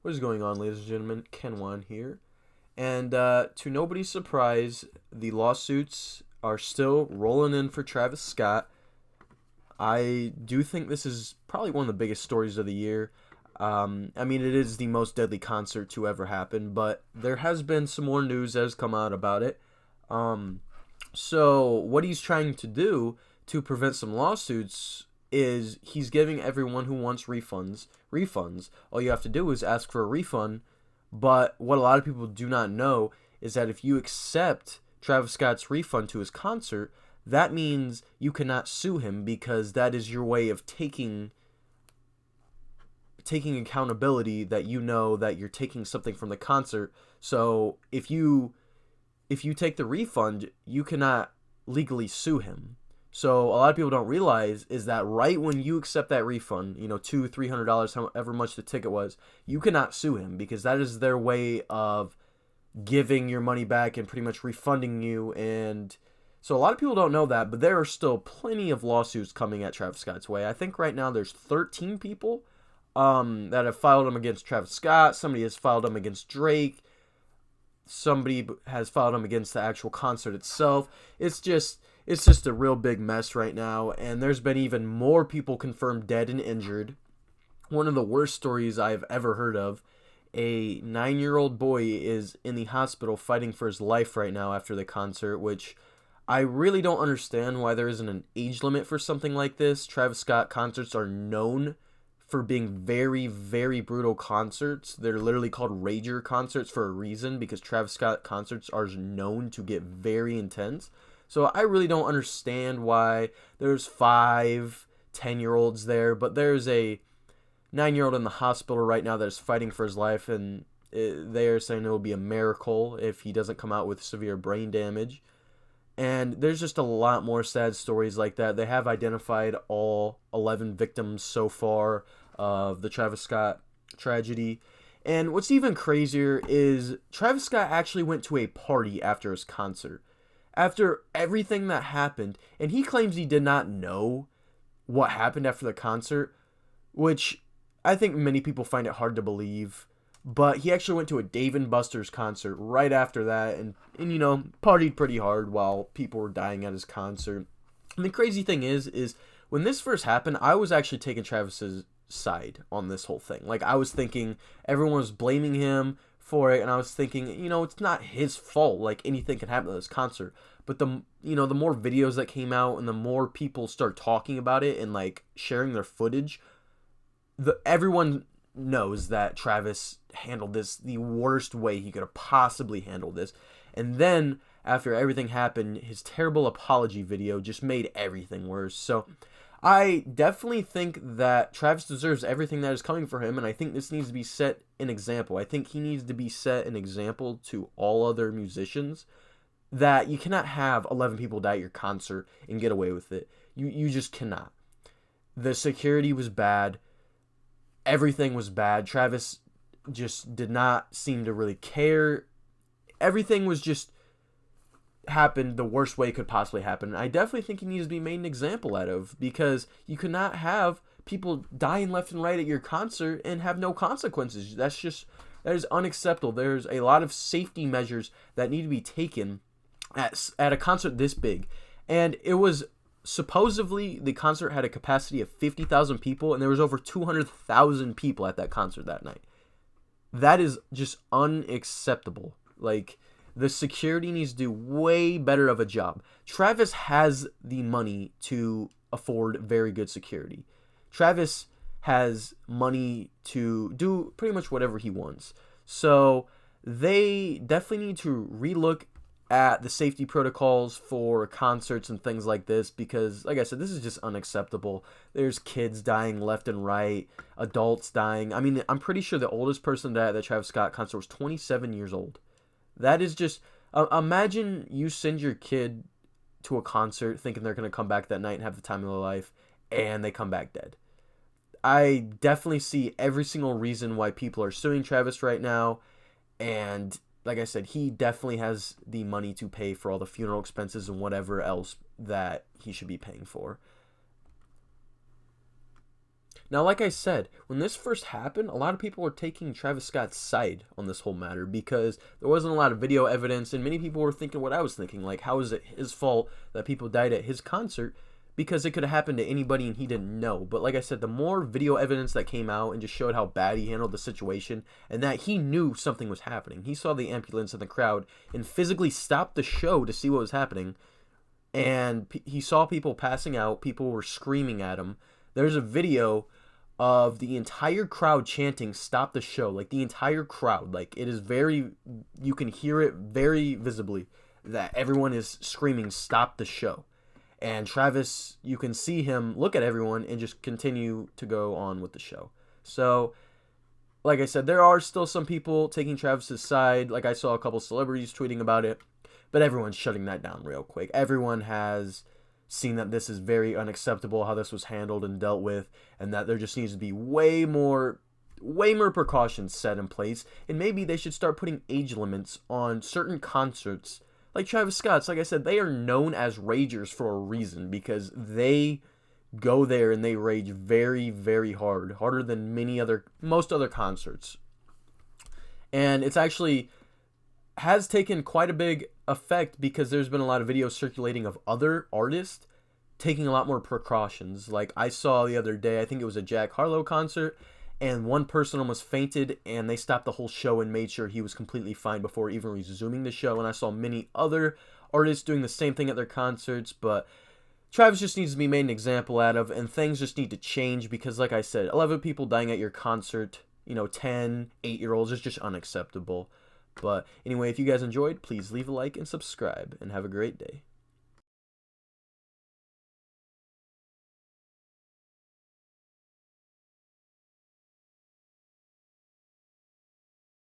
What is going on, ladies and gentlemen? Ken Wan here. And to nobody's surprise, the lawsuits are still rolling in for Travis Scott. I do think this is probably one of the biggest stories of the year. I mean, it is the most deadly concert to ever happen, but there has been some more news that has come out about it. Um, so, what he's trying to do to prevent some lawsuits is he's giving everyone who wants refunds. All you have to do is ask for a refund. But what a lot of people do not know is that if you accept Travis Scott's refund to his concert, that means you cannot sue him because that is your way of taking accountability that you know that you're taking something from the concert. So if you take the refund, you cannot legally sue him. So a lot of people don't realize is that right when you accept that refund, $200-$300, however much the ticket was, you cannot sue him because that is their way of giving your money back and pretty much refunding you. And so a lot of people don't know that, but there are still plenty of lawsuits coming at Travis Scott's way. I think right now there's 13 people that have filed them against Travis Scott. Somebody has filed them against Drake. Somebody has filed them against the actual concert itself. It's just a real big mess right now, and there's been even more people confirmed dead and injured. One of the worst stories I've ever heard of. A 9-year-old boy is in the hospital fighting for his life right now after the concert, which I really don't understand why there isn't an age limit for something like this. Travis Scott concerts are known for being very, very brutal concerts. They're literally called Rager concerts for a reason because Travis Scott concerts are known to get very intense. So I really don't understand why there's 5, 10-year-olds there, but there's a 9-year-old in the hospital right now that is fighting for his life, and they are saying it will be a miracle if he doesn't come out with severe brain damage. And there's just a lot more sad stories like that. They have identified all 11 victims so far of the Travis Scott tragedy. And what's even crazier is Travis Scott actually went to a party after his concert. After everything that happened, and he claims he did not know what happened after the concert, which I think many people find it hard to believe. But he actually went to a Dave and Buster's concert right after that and partied pretty hard while people were dying at his concert. And the crazy thing is when this first happened, I was actually taking Travis's side on this whole thing. Like, I was thinking everyone was blaming him for it, and I was thinking, it's not his fault. Like, anything can happen at this concert. But the more videos that came out and the more people start talking about it and like sharing their footage, everyone knows that Travis handled this the worst way he could have possibly handled this. And then after everything happened, his terrible apology video just made everything worse. So I definitely think that Travis deserves everything that is coming for him, and I think this needs to be set an example. I think he needs to be set an example to all other musicians that you cannot have 11 people die at your concert and get away with it. You just cannot. The security was bad. Everything was bad. Travis just did not seem to really care. Everything was just happened the worst way it could possibly happen. And I definitely think he needs to be made an example out of, because you cannot have people dying left and right at your concert and have no consequences. That is unacceptable. There's a lot of safety measures that need to be taken at a concert this big. And it was supposedly the concert had a capacity of 50,000 people, and there was over 200,000 people at that concert that night. That is just unacceptable. Like, the security needs to do way better of a job. Travis has the money to afford very good security. Travis has money to do pretty much whatever he wants. So they definitely need to relook at the safety protocols for concerts and things like this, because like I said, this is just unacceptable. There's kids dying left and right, adults dying. I mean, I'm pretty sure the oldest person that at the Travis Scott concert was 27 years old. That is just imagine you send your kid to a concert thinking they're going to come back that night and have the time of their life, and they come back dead. I definitely see every single reason why people are suing Travis right now, and like I said, he definitely has the money to pay for all the funeral expenses and whatever else that he should be paying for. Now, like I said, when this first happened, a lot of people were taking Travis Scott's side on this whole matter because there wasn't a lot of video evidence, and many people were thinking what I was thinking, like, how is it his fault that people died at his concert? Because it could have happened to anybody and he didn't know. But like I said, the more video evidence that came out and just showed how bad he handled the situation and that he knew something was happening. He saw the ambulance in the crowd and physically stopped the show to see what was happening. And he saw people passing out. People were screaming at him. There's a video of the entire crowd chanting "Stop the show." Like the entire crowd. Like it is very, you can hear it very visibly that everyone is screaming "Stop the show." And Travis, you can see him look at everyone and just continue to go on with the show. So, like I said, there are still some people taking Travis's side. Like I saw a couple celebrities tweeting about it. But everyone's shutting that down real quick. Everyone has seen that this is very unacceptable, how this was handled and dealt with. And that there just needs to be way more precautions set in place. And maybe they should start putting age limits on certain concerts. Like Travis Scott's, like I said, they are known as ragers for a reason because they go there and they rage very, very hard. Harder than most other concerts. And it's actually has taken quite a big effect because there's been a lot of videos circulating of other artists taking a lot more precautions. Like I saw the other day, I think it was a Jack Harlow concert, and one person almost fainted, and they stopped the whole show and made sure he was completely fine before even resuming the show. And I saw many other artists doing the same thing at their concerts, but Travis just needs to be made an example out of, and things just need to change because, like I said, 11 people dying at your concert, 10, 8-year-olds is just unacceptable. But anyway, if you guys enjoyed, please leave a like and subscribe, and have a great day.